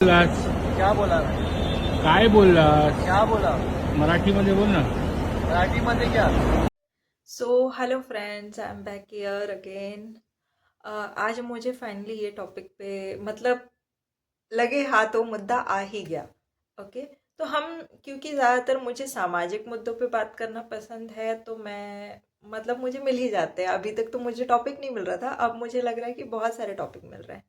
बोललास? क्या बोला मैं? काय बोललास? क्या बोला? मराठीमध्ये बोल ना. मराठी मध्ये क्या? So hello friends, I am back here again. आज मुझे फाइनली ये टॉपिक पे मतलब लगे हाथों मुद्दा आ ही गया। ओके, तो हम क्योंकि ज़्यादातर मुझे सामाजिक मुद्दों पे बात करना पसंद है, तो मैं मतलब मुझे मिल ही जाते हैं। अभी तक तो मुझे टॉपिक नहीं मिल रहा था, अब मुझे लग रहा है कि बहुत सारे टॉपिक मिल रहे हैं।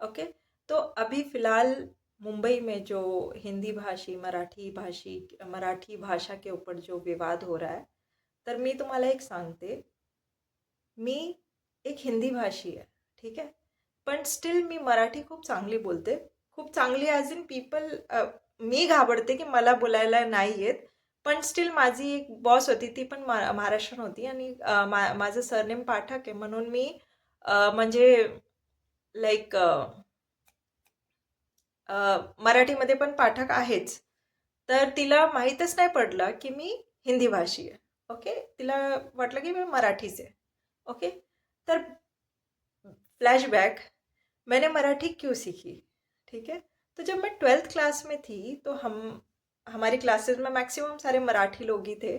ओके, तो अभी फ़िलहाल मुंबई में जो हिंदी भाषी मराठी भाषा के ऊपर जो विवाद हो रहा है, तर मी तुम्हाला एक सांगते। मी एक हिंदी भाषी आहे, ठीक आहे, पण स्टील मी मराठी खूप चांगली बोलते. खूप चांगली ॲज इन पीपल. मी घाबरते की मला बोलायला नाही येत, पण स्टील माझी एक बॉस होती, ती पण महाराष्ट्रीयन होती आणि माझं सरनेम पाठक आहे, म्हणून मी म्हणजे लाईक मराठीमध्ये पण पाठक आहेच. तर तिला माहीतच नाही पडलं की मी हिंदी भाषी आहे. ओके, तिला वाटलं की मी मराठीच आहे. ओके, तर फ्लैशबैक, मैंने मराठी क्यों सीखी? ठीक है, तो जब मैं 12th क्लास में थी तो हम हमारी क्लासेस में मैक्सिमम सारे मराठी लोग ही थे।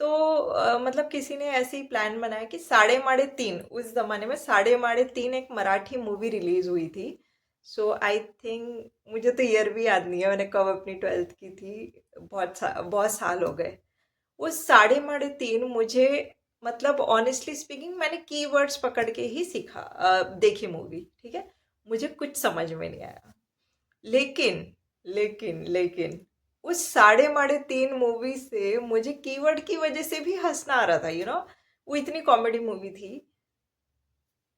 तो मतलब किसी ने ऐसे ही प्लान बनाया कि साढ़े माड़े तीन, उस ज़माने में साढ़े माड़े तीन एक मराठी मूवी रिलीज हुई थी। सो आई थिंक, मुझे तो ईयर भी याद नहीं है मैंने कब अपनी 12th की थी। बहुत साल हो गए। वो साढ़े माड़े तीन मुझे मतलब ऑनेस्टली स्पीकिंग मैंने कीवर्ड्स पकड़ के ही सीखा, देखी मूवी। ठीक है, मुझे कुछ समझ में नहीं आया। लेकिन लेकिन उस साढ़े माड़े तीन मूवी से मुझे कीवर्ड की वजह से भी हंसना आ रहा था, वो इतनी कॉमेडी मूवी थी।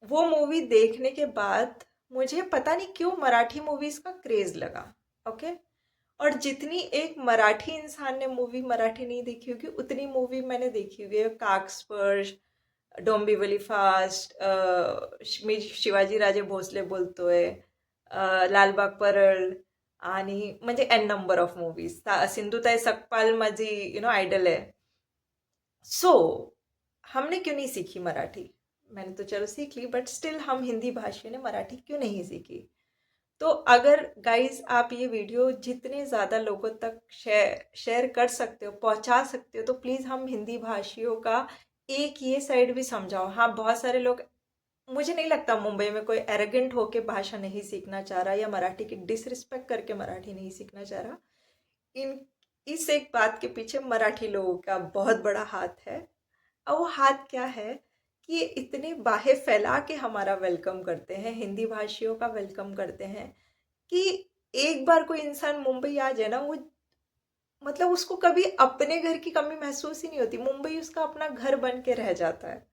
वो मूवी देखने के बाद मुझे पता नहीं क्यों मराठी मूवीज का क्रेज लगा। ओके, और जितनी एक मराठी इंसान ने मूवी मराठी नहीं देखी होगी, उतनी मूवी मैंने देखी हुई है। काकस्पर्श, डोंबिवली फास्ट, मी शिवाजी राजे भोसले बोलतोय, लालबाग परळ, आणि म्हणजे N number of movies. Sindhutai Sapkal माझी आयडल है। सो हमने क्यों नहीं सीखी मराठी? मैंने तो चलो सीख ली, बट स्टिल हम हिंदी भाषी ने मराठी क्यों नहीं सीखी? तो अगर गाइस आप ये वीडियो जितने ज़्यादा लोगों तक शेयर कर सकते हो, पहुंचा सकते हो, तो प्लीज़ हम हिंदी भाषियों का एक ये साइड भी समझाओ। हाँ, बहुत सारे लोग, मुझे नहीं लगता मुंबई में कोई एरोगेंट होके भाषा नहीं सीखना चाह रहा या मराठी की डिसरिस्पेक्ट करके मराठी नहीं सीखना चाह रहा। इन इस एक बात के पीछे मराठी लोगों का बहुत बड़ा हाथ है। और वो हाथ क्या है कि ये इतने बाहें फैला के हमारा वेलकम करते हैं, हिंदी भाषियों का वेलकम करते हैं, कि एक बार कोई इंसान मुंबई आ जाए ना, वो मतलब उसको कभी अपने घर की कमी महसूस ही नहीं होती। मुंबई उसका अपना घर बन के रह जाता है।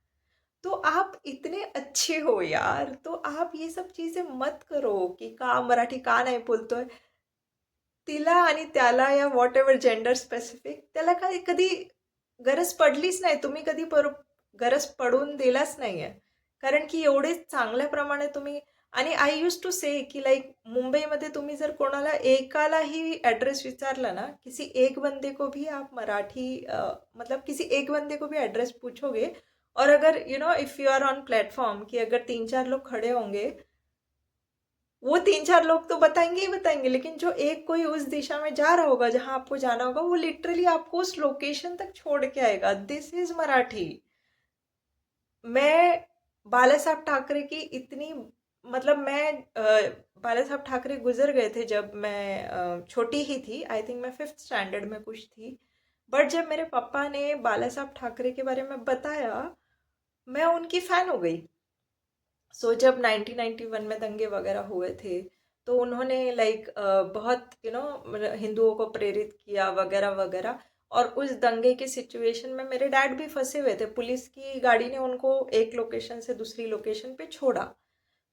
तो आप इतने अच्छे हो यार, तो आप ये सब चीजें मत करो कि का मराठी का नाही बोलतोय। तिला आणि त्याला या व्हॉट एव्हर जेंडर स्पेसिफिक, त्याला काही कधी गरज पडलीच नाही, तुम्ही कधी गरज पडून दिलाच नाहीये, कारण की एवढे चांगल्या प्रमाणे तुम्ही। आणि आय यूज टू से की लाईक मुंबईमध्ये तुम्ही जर कोणाला एकालाही ॲड्रेस विचारला ना, किसी एक बंदे को भी आप मराठी मतलब किसी एक बंदे को भी एड्रेस पूछोगे, और अगर if you are on platform कि अगर तीन चार लोग खड़े होंगे, वो तीन चार लोग तो बताएंगे ही बताएंगे, लेकिन जो एक कोई उस दिशा में जा रहा होगा जहां आपको जाना होगा, वो लिटरली आपको उस लोकेशन तक छोड़ के आएगा। This is Marathi. मैं बाला साहब ठाकरे की इतनी मतलब मैं बाला साहब ठाकरे गुजर गए थे जब मैं छोटी ही थी। आई थिंक मैं 5th स्टैंडर्ड में कुछ थी। बट जब मेरे पापा ने बाला साहब ठाकरे के बारे में बताया, मैं उनकी फ़ैन हो गई। जब 1991 में दंगे वगैरह हुए थे, तो उन्होंने लाइक बहुत हिंदुओं को प्रेरित किया वगैरह वगैरह। और उस दंगे के सिचुएशन में मेरे डैड भी फंसे हुए थे, पुलिस की गाड़ी ने उनको एक लोकेशन से दूसरी लोकेशन पे छोड़ा।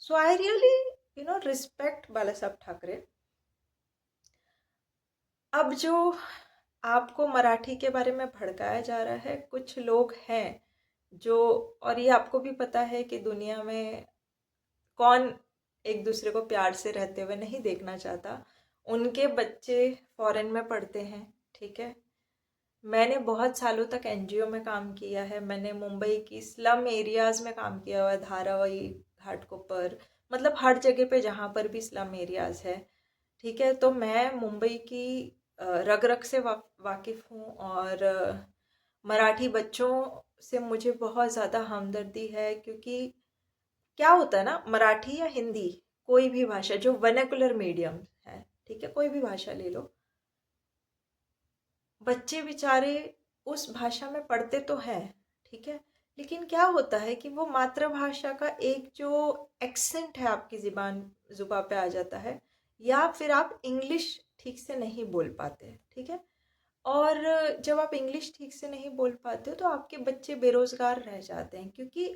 सो आई रियली रिस्पेक्ट बाला साहब ठाकरे। अब जो आपको मराठी के बारे में भड़काया जा रहा है, कुछ लोग हैं जो, और ये आपको भी पता है कि दुनिया में कौन एक दूसरे को प्यार से रहते हुए नहीं देखना चाहता। उनके बच्चे फॉरेन में पढ़ते हैं, ठीक है। मैंने बहुत सालों तक एनजीओ में काम किया है। मैंने मुंबई की स्लम एरियाज़ में काम किया हुआ है, धारावी, घाटकोपर, मतलब हर जगह पे जहाँ पर भी स्लम एरियाज़ है, ठीक है, तो मैं मुंबई की रग रग से वाकिफ़ हूँ, और मराठी बच्चों से मुझे बहुत ज़्यादा हमदर्दी है, क्योंकि क्या होता है ना, मराठी या हिंदी, कोई भी भाषा जो वर्नाकुलर मीडियम है, ठीक है, कोई भी भाषा ले लो, बच्चे बेचारे उस भाषा में पढ़ते तो हैं, ठीक है, लेकिन क्या होता है कि वो मातृभाषा का एक जो एक्सेंट है आपकी जुबान पे आ जाता है, या फिर आप इंग्लिश ठीक से नहीं बोल पाते, ठीक है। और जब आप इंग्लिश ठीक से नहीं बोल पाते हो तो आपके बच्चे बेरोजगार रह जाते हैं, क्योंकि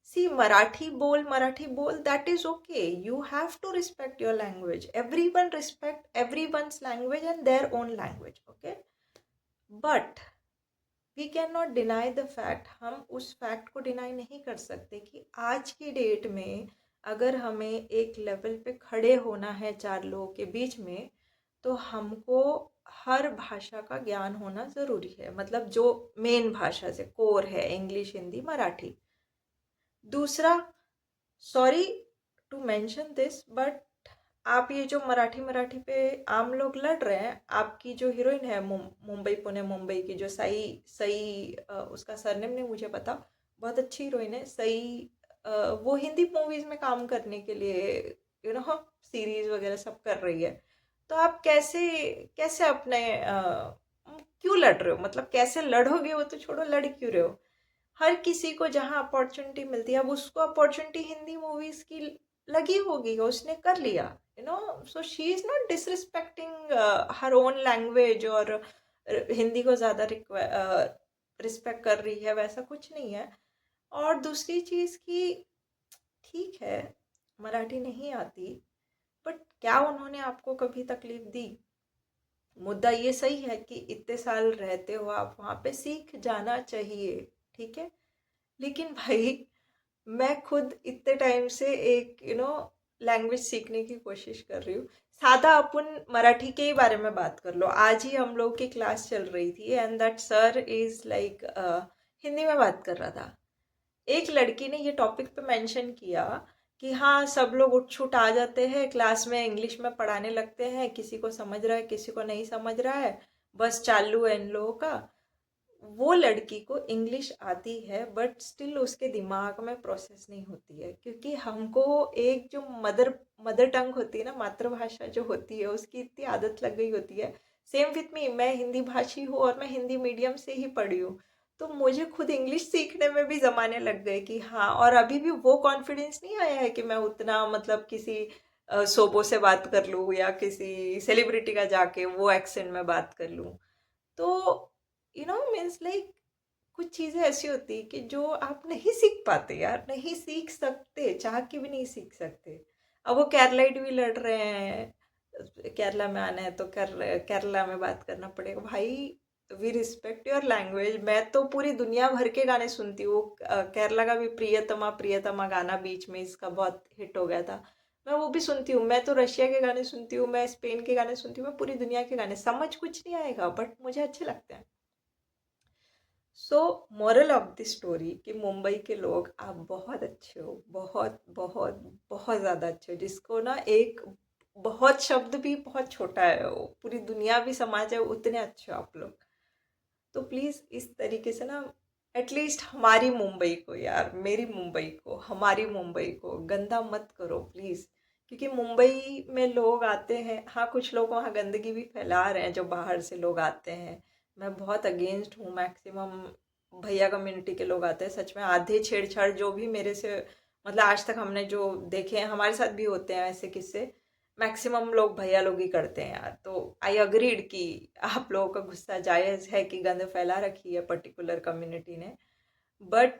सी मराठी बोल, that is okay, you have to respect your language, everyone respect everyone's language and their own language, okay, but we can not deny the fact, हम उस फैक्ट को डिनाई नहीं कर सकते कि आज की डेट में अगर हमें एक लेवल पे खड़े होना है चार लोगों के बीच में, तो हमको हर भाषा का ज्ञान होना ज़रूरी है, मतलब जो मेन भाषा से कोर है, इंग्लिश, हिंदी, मराठी। दूसरा, sorry to mention this, but आप ये जो मराठी मराठी पे आम लोग लड़ रहे हैं, आपकी जो हीरोइन है मुंबई पुणे मुंबई की, जो सई सई उसका सरनेम नहीं मुझे पता, बहुत अच्छी हीरोइन है सई, वो हिंदी मूवीज में काम करने के लिए सीरीज वगैरह सब कर रही है। तो आप कैसे कैसे अपने क्यों लड़ रहे हो, मतलब कैसे लड़ोगे, वो तो छोड़ो, लड़ क्यों रहे हो। हर किसी को जहाँ अपॉर्चुनिटी मिलती है, अब उसको अपॉर्चुनिटी हिंदी मूवीज की लगी होगी, उसने कर लिया, so she is not disrespecting her own language, और हिंदी को ज़्यादा रिस्पेक्ट कर रही है, वैसा कुछ नहीं है। और दूसरी चीज़ की, ठीक है, मराठी नहीं आती, बट क्या उन्होंने आपको कभी तकलीफ दी? मुद्दा ये सही है कि इतने साल रहते हो आप वहाँ पे, सीख जाना चाहिए, ठीक है, लेकिन भाई मैं खुद इतने टाइम से एक लैंग्वेज सीखने की कोशिश कर रही हूँ। सादा अपन मराठी के ही बारे में बात कर लो, आज ही हम लोग की क्लास चल रही थी and that sir is like Hindi में बात कर रहा था। एक लड़की ने ये टॉपिक पे मेंशन किया कि हाँ, सब लोग उठ छूट आ जाते हैं क्लास में, इंग्लिश में पढ़ाने लगते हैं, किसी को समझ रहा है किसी को नहीं समझ रहा है, बस चालू है इन लोगों का। वो लड़की को इंग्लिश आती है बट स्टिल उसके दिमाग में प्रोसेस नहीं होती है, क्योंकि हमको एक जो मदर टंग होती है ना, मातृभाषा जो होती है, उसकी इतनी आदत लग गई होती है। सेम विथ मी, मैं हिंदी भाषी हूँ और मैं हिंदी मीडियम से ही पढ़ी हूँ, तो मुझे खुद इंग्लिश सीखने में भी ज़माने लग गए कि हाँ, और अभी भी वो कॉन्फिडेंस नहीं आया है कि मैं उतना, मतलब किसी सोबो से बात कर लूँ या किसी सेलिब्रिटी का जाके वो एक्सेंट में बात कर लूँ। तो मीन्स लाइक कुछ चीज़ें ऐसी होती कि जो आप नहीं सीख पाते यार, नहीं सीख सकते, चाह के भी नहीं सीख सकते। अब वो केरलाइट भी लड़ रहे हैं, केरला में आना है तो केरला में बात करना पड़ेगा भाई। We respect your language. मैं तो पूरी दुनिया भर के गाने सुनती हूँ, केरला का भी प्रियतमा प्रियतमा गाना बीच में इसका बहुत हिट हो गया था, मैं वो भी सुनती हूँ। मैं तो रशिया के गाने सुनती हूँ, मैं स्पेन के गाने सुनती हूँ, मैं पूरी दुनिया के गाने, समझ कुछ नहीं आएगा बट मुझे अच्छे लगते हैं। सो मोरल ऑफ द स्टोरी कि मुंबई के लोग आप बहुत अच्छे हो, बहुत बहुत बहुत ज़्यादा अच्छे हो, जिसको ना एक बहुत शब्द भी बहुत छोटा है, वो पूरी दुनिया भी समाज है, उतने अच्छे हो आप लोग। तो प्लीज़ इस तरीके से ना, एटलीस्ट हमारी मुंबई को यार, मेरी मुंबई को, हमारी मुंबई को गंदा मत करो प्लीज़। क्योंकि मुंबई में लोग आते हैं, हाँ कुछ लोग वहाँ गंदगी भी फैला रहे हैं जो बाहर से लोग आते हैं, मैं बहुत अगेंस्ट हूँ। मैक्सिमम भैया कम्युनिटी के लोग आते हैं, सच में आधे छेड़छाड़ जो भी मेरे से, मतलब आज तक हमने जो देखे हैं, हमारे साथ भी होते हैं ऐसे किस्से, मैक्सिमम लोग भैया लोग ही करते हैं यार। तो आई अग्रीड कि आप लोगों का गुस्सा जायज़ है कि गंद फैला रखी है पर्टिकुलर कम्युनिटी ने, बट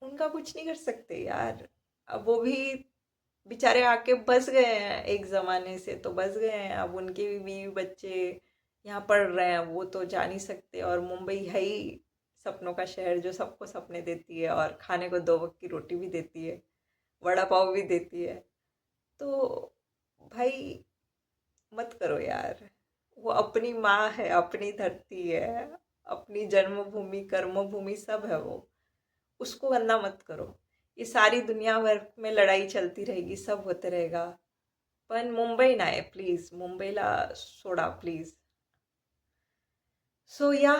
उनका कुछ नहीं कर सकते यार। अब वो भी बेचारे आके बस गए हैं, एक ज़माने से तो बस गए हैं, अब उनके भी बीवी बच्चे यहाँ पढ़ रहे हैं, वो तो जा नहीं सकते। और मुंबई है ही सपनों का शहर जो सबको सपने देती है, और खाने को दो वक्त की रोटी भी देती है, वड़ा पाव भी देती है। तो भाई मत करो यार, वो अपनी माँ है, अपनी धरती है, अपनी जन्मभूमि कर्मभूमि सब है वो, उसको गंदा मत करो। ये सारी दुनिया भर में लड़ाई चलती रहेगी, सब होते रहेगा, पण मुंबई नाही प्लीज, मुंबईला soda please. So yeah,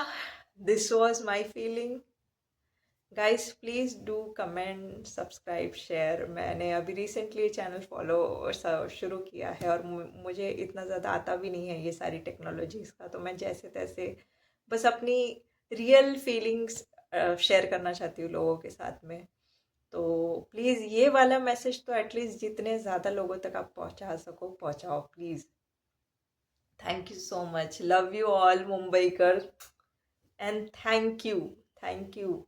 this was my feeling. Guys please do comment, subscribe, share. मैंने अभी रिसेंटली चैनल फॉलो शुरू किया है और मुझे इतना ज़्यादा आता भी नहीं है ये सारी टेक्नोलॉजीज़ का, तो मैं जैसे तैसे बस अपनी रियल फीलिंग्स शेयर करना चाहती हूँ लोगों के साथ में. तो प्लीज़ ये वाला मैसेज तो एटलीस्ट जितने ज़्यादा लोगों तक आप पहुँचा सको पहुँचाओ please. Thank you so much. Love you all Mumbaikar and thank you.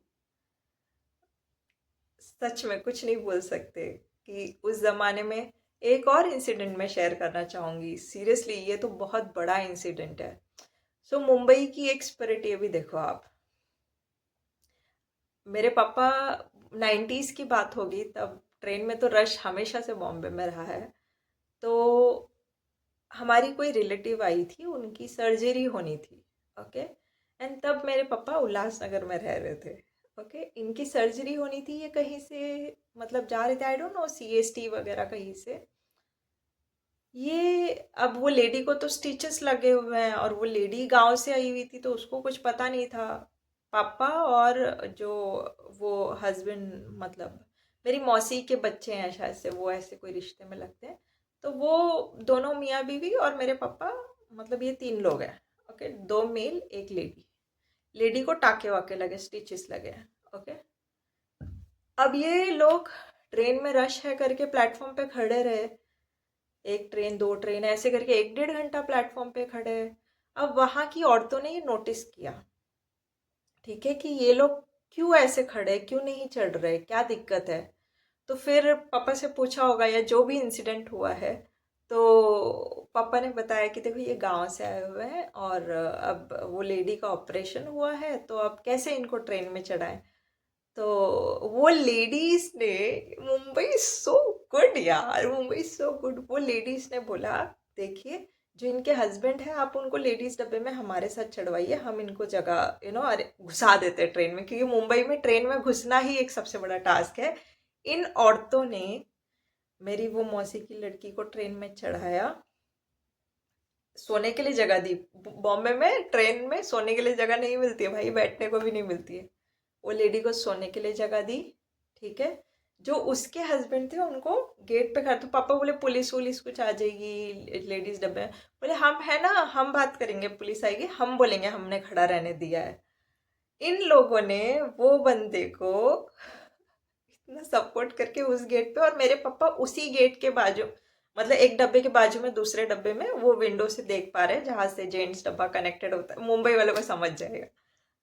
सच में कुछ नहीं बोल सकते कि उस ज़माने में. एक और इंसिडेंट मैं शेयर करना चाहूँगी. सीरियसली ये तो बहुत बड़ा इंसिडेंट है. सो मुंबई की एक स्पिरिट ये भी देखो आप. मेरे पापा 90s की बात होगी, तब ट्रेन में तो रश हमेशा से बॉम्बे में रहा है. तो हमारी कोई रिलेटिव आई थी, उनकी सर्जरी होनी थी. ओके. एंड तब मेरे पापा उल्लासनगर में रह रहे थे. ओके. इनकी सर्जरी होनी थी, ये कहीं से मतलब जा रहे थे, आई डोंट नो, CST वगैरह कहीं से. ये अब वो लेडी को तो स्टिचेस लगे हुए हैं और वो लेडी गांव से आई हुई थी, तो उसको कुछ पता नहीं था. पापा और जो वो हस्बैंड, मतलब मेरी मौसी के बच्चे हैं शायद से, वो ऐसे कोई रिश्ते में लगते हैं. तो वो दोनों मियाँ बीवी और मेरे पापा, मतलब ये 3 लोग हैं. ओके. 2 mail 1 lady. लेडी को टाके वाके लगे, स्टिचेस लगे हैं. ओके. अब ये लोग ट्रेन में रश है करके प्लेटफॉर्म पे खड़े रहे. 1 ट्रेन 2 ट्रेन ऐसे करके 1-1.5 घंटा प्लेटफॉर्म पे खड़े. अब वहाँ की औरतों ने ये नोटिस किया, ठीक है, कि ये लोग क्यों ऐसे खड़े, क्यों नहीं चढ़ रहे, क्या दिक्कत है. तो फिर पापा से पूछा होगा या जो भी इंसिडेंट हुआ है, तो पापा ने बताया कि देखो ये गांव से आए हुए हैं और अब वो लेडी का ऑपरेशन हुआ है, तो अब कैसे इनको ट्रेन में चढ़ाएं. तो वो लेडीज ने, मुंबई सो गुड यार, मुंबई सो गुड. वो लेडीज ने बोला देखिए, जो इनके हस्बैंड है आप उनको लेडीज डब्बे में हमारे साथ चढ़वाइए, हम इनको जगह अरे घुसा देते हैं ट्रेन में, क्योंकि मुंबई में ट्रेन में घुसना ही एक सबसे बड़ा टास्क है. इन औरतों ने मेरी वो मौसी की लड़की को ट्रेन में चढ़ाया, सोने के लिए जगह दी. बॉम्बे में ट्रेन में सोने के लिए जगह नहीं मिलती है भाई, बैठने को भी नहीं मिलती है. वो लेडी को सोने के लिए जगह दी, ठीक है. जो उसके हस्बैंड थे उनको गेट पे खड़ा, तो पापा बोले पुलिस वुलिस कुछ आ जाएगी लेडीज डब्बे में. बोले हम है ना, हम बात करेंगे, पुलिस आएगी हम बोलेंगे हमने खड़ा रहने दिया है. इन लोगों ने वो बंदे को इतना सपोर्ट करके उस गेट पे, और मेरे पापा उसी गेट के बाजू, मतलब एक डब्बे के बाजू में दूसरे डब्बे में वो विंडो से देख पा रहे हैं जहाँ से जेंट्स डब्बा कनेक्टेड होता है. मुंबई वालों को समझ जाएगा.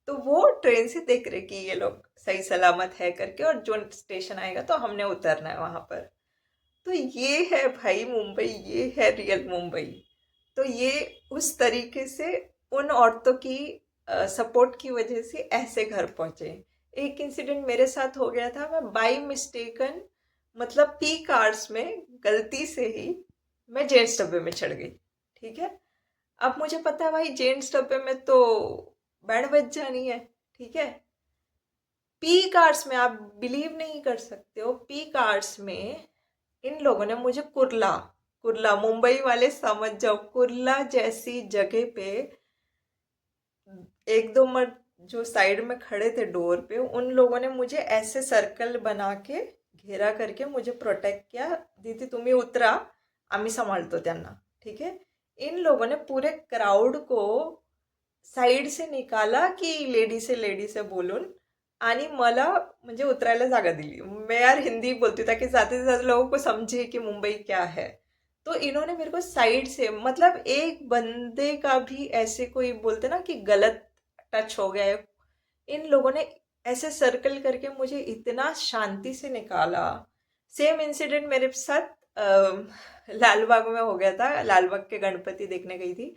तो वो ट्रेन से देख रहे कि ये लोग सही सलामत है करके, और जो स्टेशन आएगा तो हमने उतरना है वहाँ पर. तो ये है भाई मुंबई, ये है रियल मुंबई. तो ये उस तरीके से उन औरतों की सपोर्ट की वजह से ऐसे घर पहुँचे. एक इंसिडेंट मेरे साथ हो गया था, मैं बाई मिस्टेकन, मतलब पीक आवर्स में गलती से ही मैं जेंट्स डब्बे में चढ़ गई. ठीक है. अब मुझे पता है भाई जेंट्स डब्बे में तो बैंड बज जानी है, ठीक है. पीक आवर्स में आप बिलीव नहीं कर सकते हो, पीक आवर्स में इन लोगों ने मुझे कुर्ला, कुर्ला मुंबई वाले समझ जाओ, कुर्ला जैसी जगह पे 1-2 मर्द जो साइड में खड़े थे डोर पे, उन लोगों ने मुझे ऐसे सर्कल बना के घेरा करके मुझे प्रोटेक्ट किया. दीदी तुम्ही उतरा, आम्ही सांभाळतो त्यांना. ठीक है. इन लोगों ने पूरे क्राउड को साईड से निकाला की लेडी से बोलून, आणि मला म्हणजे उतरायला जागा दिली. मैं यार हिंदी बोलती हूँ ताकि ज़्यादा से ज़्यादा लोगों को समझे कि मुंबई क्या है. तो इन्होंने मेरे को साइड से, मतलब एक बंदे का भी ऐसे कोई बोलते ना कि गलत टच हो गया है, इन लोगों ने ऐसे सर्कल करके मुझे इतना शांति से निकाला. सेम इंसिडेंट मेरे साथ लाल बाग में हो गया था. लाल बाग के गणपति देखने गई थी.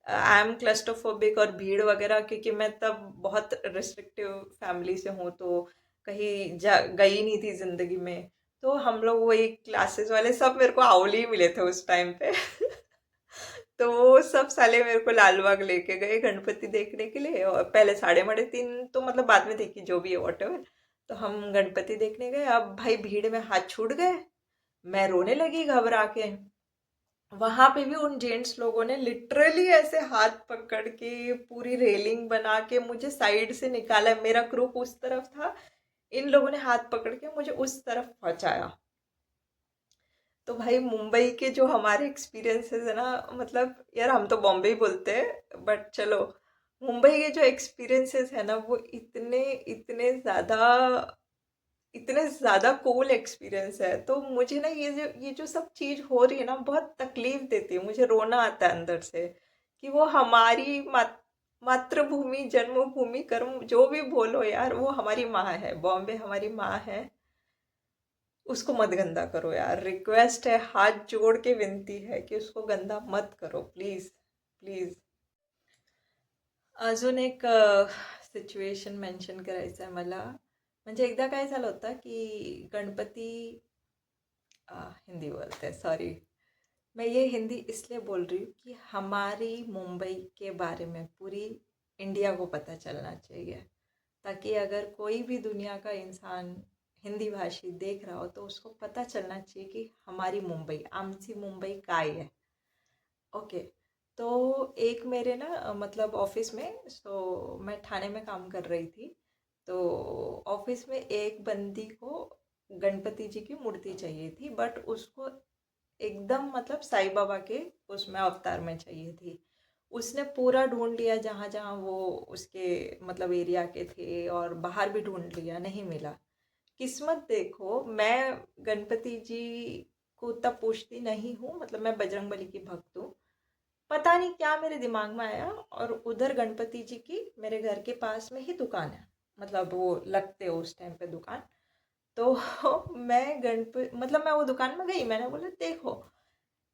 आई एम क्लस्ट्रोफोबिक और भीड़ वगैरह, क्योंकि मैं तब बहुत रिस्ट्रिक्टिव फैमिली से हूँ, तो कहीं गई नहीं थी ज़िंदगी में. तो हम लोग वही क्लासेस वाले सब मेरे को आवली ही मिले थे उस टाइम पे. तो वो सब साले मेरे को लाल बाग लेके गए गणपति देखने के लिए. और पहले 3:30 तो मतलब बाद में देखी जो भी है वॉटेवर. तो हम गणपति देखने गए. अब भाई भीड़ में हाथ छूट गए, मैं रोने लगी घबरा के. वहां पे भी उन जेंट्स लोगों ने लिटरली ऐसे हाथ पकड़ के पूरी रेलिंग बना के मुझे साइड से निकाला। मेरा ग्रुप उस तरफ था, इन लोगों ने हाथ पकड़ के मुझे उस तरफ पहुंचाया। तो भाई मुंबई के जो हमारे एक्सपीरियंसेस है ना, मतलब यार हम तो बॉम्बे ही बोलते हैं बट चलो, मुंबई के जो एक्सपीरियंसेस है ना वो इतने इतने ज़्यादा कूल एक्सपीरियंस है। तो मुझे ना ये जो सब चीज़ हो रही है ना बहुत तकलीफ देती है, मुझे रोना आता है अंदर से कि वो हमारी मातृभूमि, जन्मभूमि, कर्म जो भी बोलो यार, वो हमारी माँ है, बॉम्बे हमारी माँ है। उसको मत गंदा करो यार, रिक्वेस्ट है, हाथ जोड़ के विनती है कि उसको गंदा मत करो प्लीज प्लीज। अजून एक सिच्युएशन मेन्शन करायचं आहे मला. म्हणजे एकदा काय झालं होतं की गणपती, हिंदी बोलते हैं सॉरी, मैं ये हिंदी इसलिए बोल रही हूँ कि हमारी मुंबई के बारे में पूरी इंडिया को पता चलना चाहिए, ताकि अगर कोई भी दुनिया का इंसान हिंदी भाषी देख रहा हो तो उसको पता चलना चाहिए कि हमारी मुंबई, आमची मुंबई काय है. ओके. तो एक मेरे ना मतलब ऑफिस में, सो मैं ठाणे में काम कर रही थी, तो ऑफिस में एक बंदी को गणपति जी की मूर्ति चाहिए थी, बट उसको एकदम मतलब साईं बाबा के उसमें अवतार में चाहिए थी। उसने पूरा ढूंढ लिया जहाँ जहाँ वो उसके मतलब एरिया के थे, और बाहर भी ढूंढ लिया, नहीं मिला। किस्मत देखो, मैं गणपति जी को उतना पूछती नहीं हूँ, मतलब मैं बजरंगबली की भक्त हूँ। पता नहीं क्या मेरे दिमाग में आया, और उधर गणपति जी की मेरे घर के पास में ही दुकान है, मतलब वो लगते हो उस टाइम पे दुकान। तो मैं मतलब मैं वो दुकान में गई, मैंने बोला देखो,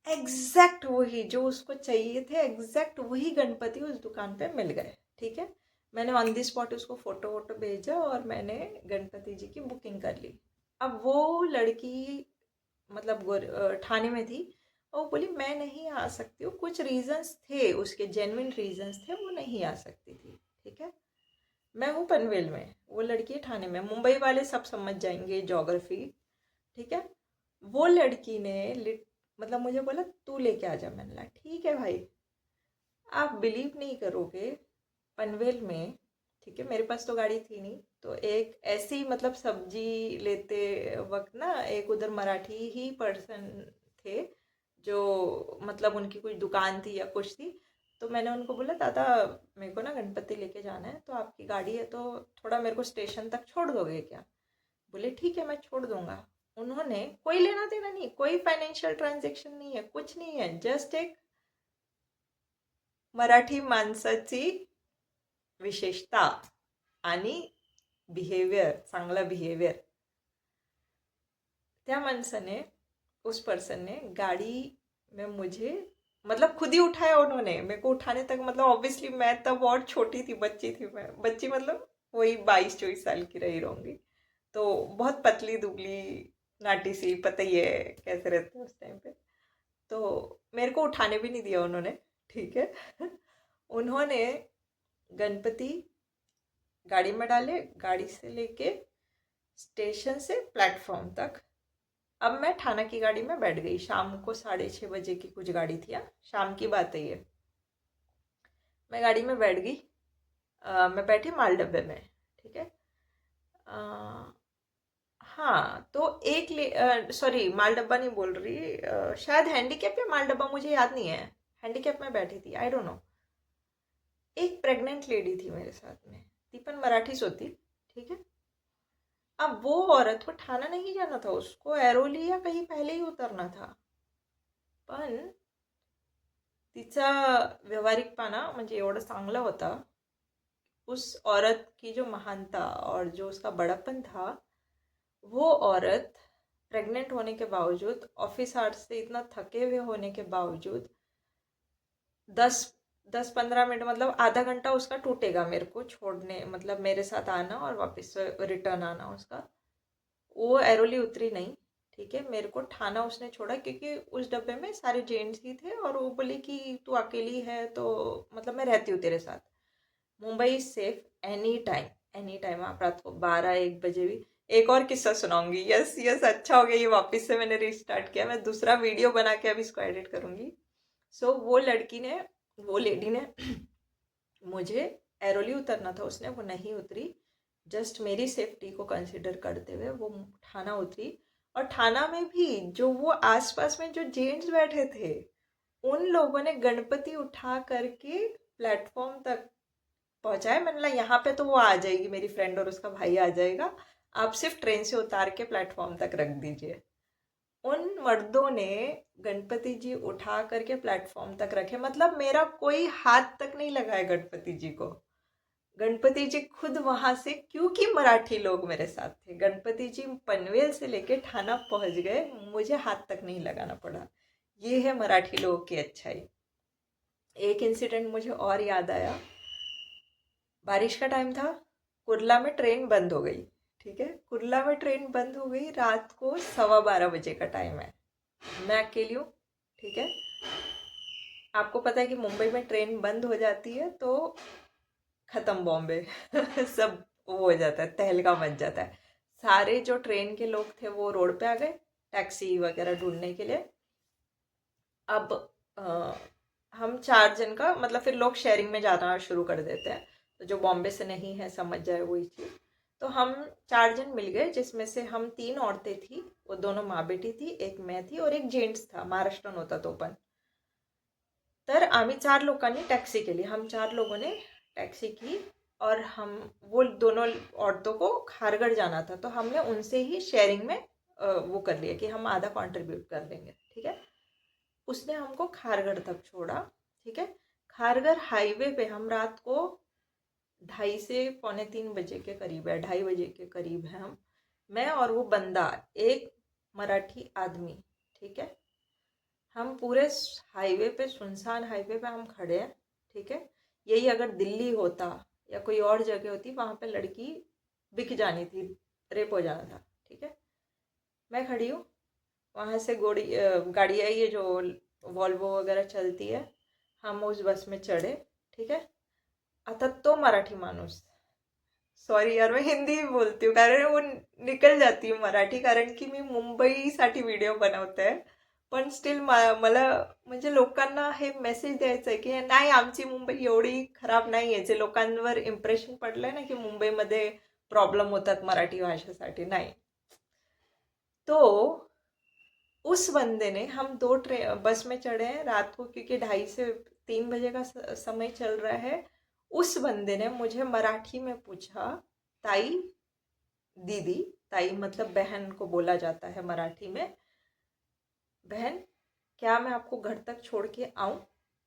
एग्जैक्ट वही जो उसको चाहिए थे, एग्जैक्ट वही गणपति उस दुकान पे मिल गए। ठीक है, मैंने ऑन दी स्पॉट उसको फोटो वोटो भेजा और मैंने गणपति जी की बुकिंग कर ली। अब वो लड़की मतलब ठाणे में थी, और वो बोली मैं नहीं आ सकती हूँ, कुछ रीजंस थे उसके, जेन्युइन रीजंस थे, वो नहीं आ सकती थी। ठीक है, मैं हूँ पनवेल में, वो लड़की है ठाणे में, मुंबई वाले सब समझ जाएंगे ज्योग्राफी। ठीक है, वो लड़की ने मतलब मुझे बोला तू लेके आ जा। मैंने बोला ठीक है भाई। आप बिलीव नहीं करोगे, पनवेल में, ठीक है, मेरे पास तो गाड़ी थी नहीं, तो एक ऐसी मतलब सब्जी लेते वक्त ना एक उधर मराठी ही पर्सन थे, जो मतलब उनकी कुछ दुकान थी या कुछ थी। तो मैंने उनको बोला दादा मेरे को ना गणपति लेके जाना है, तो आपकी गाड़ी है तो थोड़ा मेरे को स्टेशन तक छोड़ दोगे क्या? बोले ठीक है मैं छोड़ दूंगा। उन्होंने कोई लेना देना नहीं, कोई फाइनेंशियल ट्रांजेक्शन नहीं है, कुछ नहीं है, जस्ट एक मराठी माणसाची विशेषता आणि बिहेवियर, चांगला बिहेवियर, त्या माणसाने, उस पर्सन ने गाड़ी में मुझे मतलब खुद ही उठाया उन्होंने, मेरे को उठाने तक, मतलब ऑब्वियसली मैं तब और छोटी थी, बच्ची थी मैं, बच्ची मतलब वही 22-24 साल की रही रहूँगी। तो बहुत पतली दुबली नाटी सी, पता ही है कैसे रहते हैं उस टाइम पे। तो मेरे को उठाने भी नहीं दिया उन्होंने। ठीक है, उन्होंने गणपति गाड़ी में डाले, गाड़ी से लेके स्टेशन से प्लेटफॉर्म तक। अब मैं ठाणा की गाड़ी में बैठ गई, शाम को 6:30 बजे की कुछ गाड़ी थी, शाम की बात है ये। मैं गाड़ी में बैठ गई, मैं बैठी माल डब्बे में। ठीक है, हाँ, तो एक सॉरी माल डब्बा नहीं बोल रही, शायद हैंडीकैप या माल डब्बा, मुझे याद नहीं है। हैंडीकैप में बैठी थी, आई डोंट नो। एक प्रेग्नेंट लेडी थी मेरे साथ में, ती पण मराठीच होती। ठीक है, अब वो औरत को ठाणा नहीं जाना था, उसको ऐरोली या कहीं पहले ही उतरना था, पण तिचा व्यवहारिकपणा म्हणजे एवढा चांगला होता, उस औरत की जो महानता और जो उसका बड़ापन था, वो औरत प्रेग्नेंट होने के बावजूद, ऑफिस आवर्स से इतना थके हुए होने के बावजूद, 10-15 मिनट मतलब आधा घंटा उसका टूटेगा मेरे को छोड़ने, मतलब मेरे साथ आना और वापस रिटर्न आना उसका, वो ऐरोली उतरी नहीं। ठीक है, मेरे को ठाना उसने छोड़ा, क्योंकि उस डब्बे में सारे जेंट्स ही थे, और वो बोली कि तू अकेली है तो मतलब मैं रहती हूँ तेरे साथ, Mumbai is safe any time, any time. आप रात को 12-1 बजे भी, एक और किस्सा सुनाऊंगी। यस यस, अच्छा हो गया ये वापस से मैंने रिस्टार्ट किया। मैं दूसरा वीडियो बना के अभी इसको एडिट करूंगी। सो वो लेडी ने मुझे एरोली उतरना था, उसने वो नहीं उतरी। जस्ट मेरी सेफ्टी को कंसिडर करते हुए वो ठाना उतरी। और ठाना में भी जो वो आसपास में जो जेंट्स बैठे थे, उन लोगों ने गणपति उठा करके प्लेटफॉर्म तक पहुंचाए। मैंने बोला यहाँ पे तो वो आ जाएगी, मेरी फ्रेंड और उसका भाई आ जाएगा, आप सिर्फ ट्रेन से उतार के प्लेटफॉर्म तक रख दीजिए। उन मर्दों ने गणपति जी उठा करके प्लेटफॉर्म तक रखे। मतलब मेरा कोई हाथ तक नहीं लगा है गणपति जी को। गणपति जी खुद वहां से, क्योंकि मराठी लोग मेरे साथ थे, गणपति जी पनवेल से लेके ठाणा पहुंच गए, मुझे हाथ तक नहीं लगाना पड़ा। ये है मराठी लोगों की अच्छाई। एक इंसिडेंट मुझे और याद आया। बारिश का टाइम था, कुर्ला में ट्रेन बंद हो गई। ठीक है, कुर्ला में ट्रेन बंद हो गई, रात को 12:15 का टाइम है, मैं अकेली हूँ। ठीक है, आपको पता है कि मुंबई में ट्रेन बंद हो जाती है तो खत्म बॉम्बे सब वो हो जाता है, तहलका मच जाता है। सारे जो ट्रेन के लोग थे वो रोड पे आ गए टैक्सी वगैरह ढूंढने के लिए। अब हम 4 जन का मतलब, फिर लोग शेयरिंग में जाना शुरू कर देते हैं, तो जो बॉम्बे से नहीं है समझ जाए वही चीज़। तो हम 4 जन मिल गए, जिसमें से हम 3 औरतें थी, वो दोनों माँ बेटी थी, एक मैं थी और एक जेंट्स था, महाराष्ट्रन होता तो पण। तर आम्ही 4 लोकांनी टॅक्सी केली, हम 4 लोगों ने टॅक्सी की। और हम वो दोनों औरतों को खारगढ़ जाना था, तो हमने उनसे ही शेयरिंग में वो कर लिया कि हम आधा कंट्रीब्यूट कर लेंगे। ठीक है, उसने हमको खारगढ़ तक छोड़ा। ठीक है, खारगढ़ हाईवे पे हम रात को 2:30 से 2:45 बजे के करीब है, 2:30 बजे के करीब है हम, मैं और वो बंदा, एक मराठी आदमी। ठीक है, हम पूरे हाईवे पे, सुनसान हाईवे पे हम खड़े हैं। ठीक है, यही अगर दिल्ली होता या कोई और जगह होती, वहाँ पे लड़की बिक जानी थी, रेप हो जाना था। ठीक है, मैं खड़ी हूँ, वहाँ से गाड़ी आई है जो वॉल्वो वगैरह चलती है, हम उस बस में चढ़े। ठीक है, आता तो मराठी माणूस, सॉरी यार मैं हिंदी बोलती हूँ कारण वो निकल जाती है मराठी, कारण की मी मुंबईसाठी व्हिडिओ बनवते आहे। पण स्टील मला म्हणजे लोकांना हे मेसेज द्यायचं आहे की नाही, आमची मुंबई एवढी खराब नाही आहे, जे लोकांवर इम्प्रेशन पडलंय ना की मुंबईमध्ये प्रॉब्लेम होतात मराठी भाषेसाठी, नाही। तो उस बंदे ने, हम बस में चढ़े हैं रात को, क्योंकि 2:30 से 3 बजे का समय चल रहा है। उस बंदे ने मुझे मराठी में पूछा, ताई, दीदी, ताई मतलब बहन को बोला जाता है मराठी में, बहन क्या मैं आपको घर तक छोड़ के आऊं?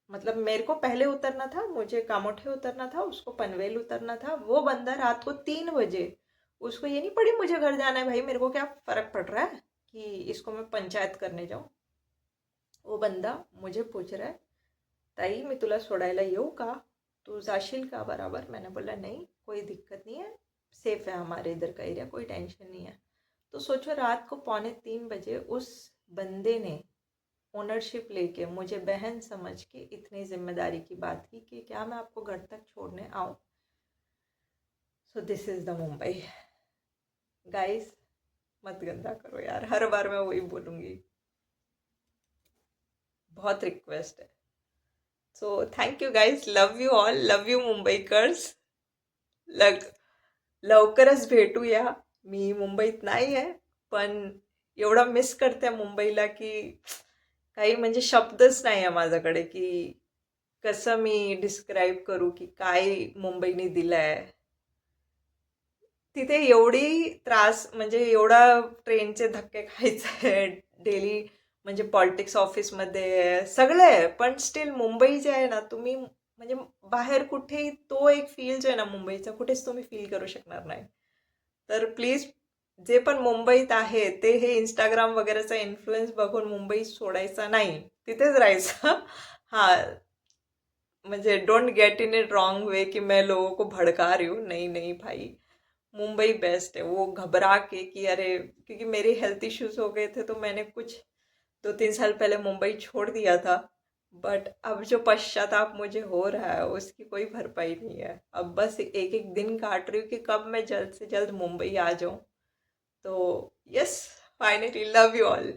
मतलब मेरे को पहले उतरना था, मुझे कामोठे उतरना था, उसको पनवेल उतरना था। वो बंदा रात को 3 बजे, उसको ये नहीं पड़ी मुझे घर जाना है, भाई मेरे को क्या फर्क पड़ रहा है कि इसको मैं पंचायत करने जाऊं। वो बंदा मुझे पूछ रहा है, ताई मी तुला सोडायला येऊ का, तू जाशील का बराबर? मैंने बोला नहीं, कोई दिक्कत नहीं है, सेफ है हमारे इधर का एरिया, कोई टेंशन नहीं है। तो सोचो रात को 2:45 बजे उस बंदे ने ओनरशिप लेके मुझे बहन समझ के इतनी जिम्मेदारी की बात की कि क्या मैं आपको घर तक छोड़ने आऊँ। So this is the Mumbai guys, मत गंदा करो यार, हर बार मैं वही बोलूँगी, बहुत रिक्वेस्ट है। So thank you guys, love you all, love you Mumbaikars. लवकरच भेटूया। मी मुंबईत नाही आहे, पण एवढा मिस करते मुंबईला की काही म्हणजे शब्दच नाही आहे माझ्याकडे की कसं मी डिस्क्राईब करू की काय मुंबईने दिलंय। तिथे एवढी त्रास, म्हणजे एवढा ट्रेनचे धक्के खायचे डेली, म्हणजे पॉलिटिक्स ऑफिसमध्ये सगळं आहे, पण स्टील मुंबई जे आहे ना, तुम्ही म्हणजे बाहेर कुठेही तो एक फील जो आहे ना मुंबईचा, कुठेच तुम्ही फील करू शकणार नाही। तर प्लीज जे पण मुंबईत आहे ते हे इंस्टाग्राम वगैरेचा इन्फ्लुएन्स बघून मुंबई सोडायचा नाही, तिथेच राहायचं। हाँ, मुझे don't get in it wrong way कि मैं लोगों को भड़का रही हूँ, नहीं नहीं भाई, मुंबई बेस्ट है। वो घबरा के कि अरे, क्योंकि मेरे हेल्थ इश्यूज हो गए थे तो मैंने कुछ 2-3 साल पहले मुंबई छोड़ दिया था, बट अब जो पश्चाताप मुझे हो रहा है उसकी कोई भरपाई नहीं है। अब बस एक एक दिन काट रही हूँ कि कब मैं जल्द से जल्द मुंबई आ जाऊँ, तो yes, finally love you all.